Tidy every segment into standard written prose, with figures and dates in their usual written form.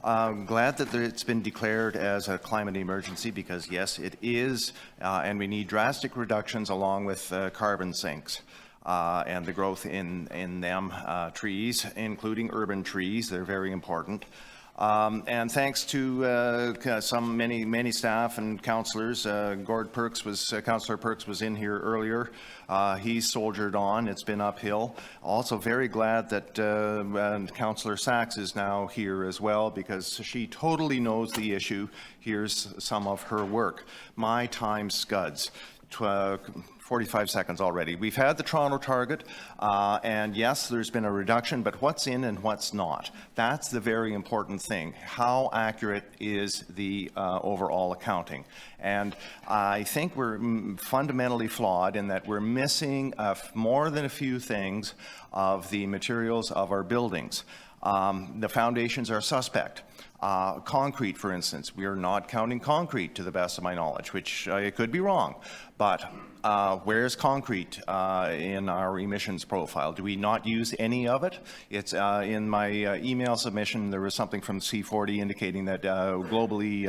I'm glad that it's been declared as a climate emergency because, yes, it is, and we need drastic reductions along with carbon sinks. And the growth in them, trees, including urban trees, they're very important. And thanks to many staff and councillors, Councillor Perks was in here earlier. He soldiered on. It's been uphill. Also very glad that Councillor Sachs is now here as well because she totally knows the issue. Here's some of her work. My time scuds. 45 seconds already. We've had the Toronto target, and yes, there's been a reduction, but what's in and what's not? That's the very important thing. How accurate is the overall accounting? And I think we're fundamentally flawed in that we're missing more than a few things of the materials of our buildings. The foundations are suspect. Concrete, for instance, we are not counting concrete to the best of my knowledge, which I could be wrong, but where's concrete in our emissions profile? Do we not use any of it? It's in my email submission, there was something from C40 indicating that globally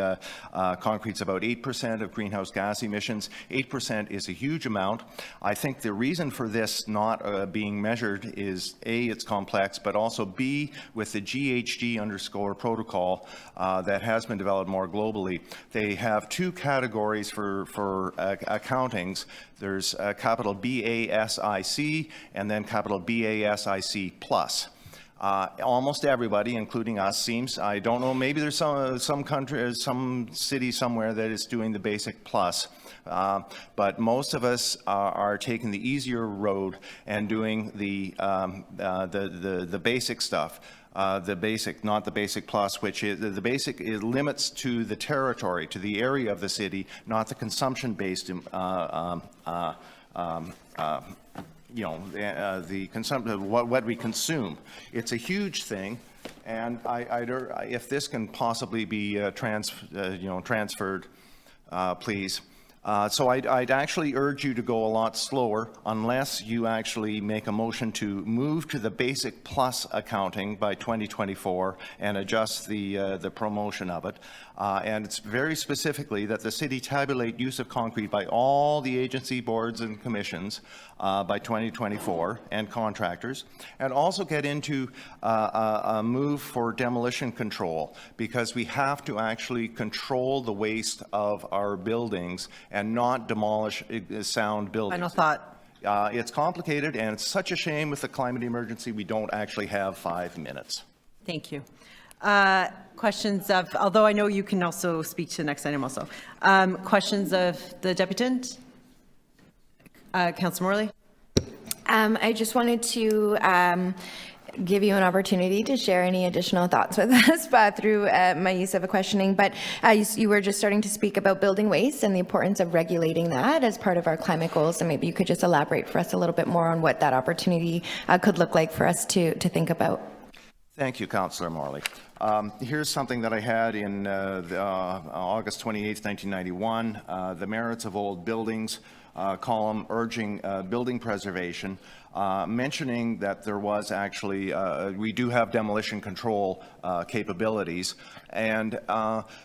concrete's about 8% of greenhouse gas emissions. 8% is a huge amount. I think the reason for this not being measured is A, it's complex, but also B, with the GHG_ protocol that has been developed more globally, they have two categories for accountings. There's capital BASIC and then capital BASIC plus. Almost everybody, including us, seems, I don't know, maybe there's some country, some city somewhere that is doing the basic plus. But most of us are taking the easier road and doing the basic stuff. The basic, not the basic plus, which is the basic is limits to the territory, to the area of the city, not the consumption-based, the consumption, what we consume. It's a huge thing, and if this can possibly be transferred, please. So I'd actually urge you to go a lot slower unless you actually make a motion to move to the basic plus accounting by 2024 and adjust the promotion of it. And it's very specifically that the city tabulate use of concrete by all the agency boards and commissions by 2024 and contractors, and also get into a move for demolition control, because we have to actually control the waste of our buildings and not demolish sound buildings. Final thought. It's complicated, and it's such a shame with the climate emergency we don't actually have 5 minutes. Thank you. Questions of, although I know you can also speak to the next item also. Questions of the deputant? Councillor Morley. I just wanted to give you an opportunity to share any additional thoughts with us through my use of a questioning, but you were just starting to speak about building waste and the importance of regulating that as part of our climate goals, and maybe you could just elaborate for us a little bit more on what that opportunity could look like for us to think about. Thank you, Councillor Morley. Here's something that I had in August 28, 1991, the merits of old buildings column urging building preservation, mentioning that there was actually, we do have demolition control capabilities, and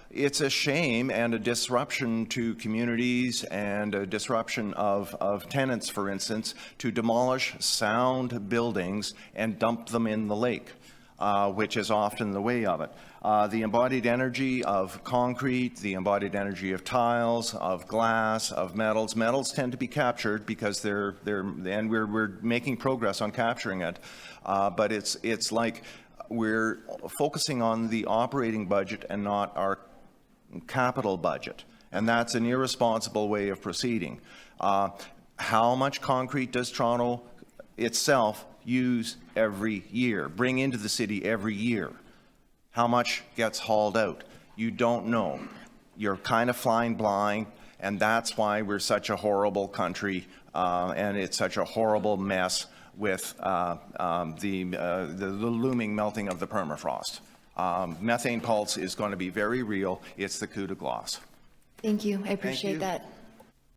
it's a shame and a disruption to communities and a disruption of tenants, for instance, to demolish sound buildings and dump them in the lake. Which is often the way of it. The embodied energy of concrete, the embodied energy of tiles, of glass, of metals. Metals tend to be captured because and we're making progress on capturing it. But it's like we're focusing on the operating budget and not our capital budget. And that's an irresponsible way of proceeding. How much concrete does Toronto itself use every year, bring into the city every year? How much gets hauled out? You don't know. You're kind of flying blind, and that's why we're such a horrible country, and it's such a horrible mess with the looming melting of the permafrost. Methane pulse is going to be very real. It's the coup de grace. Thank you. I appreciate that.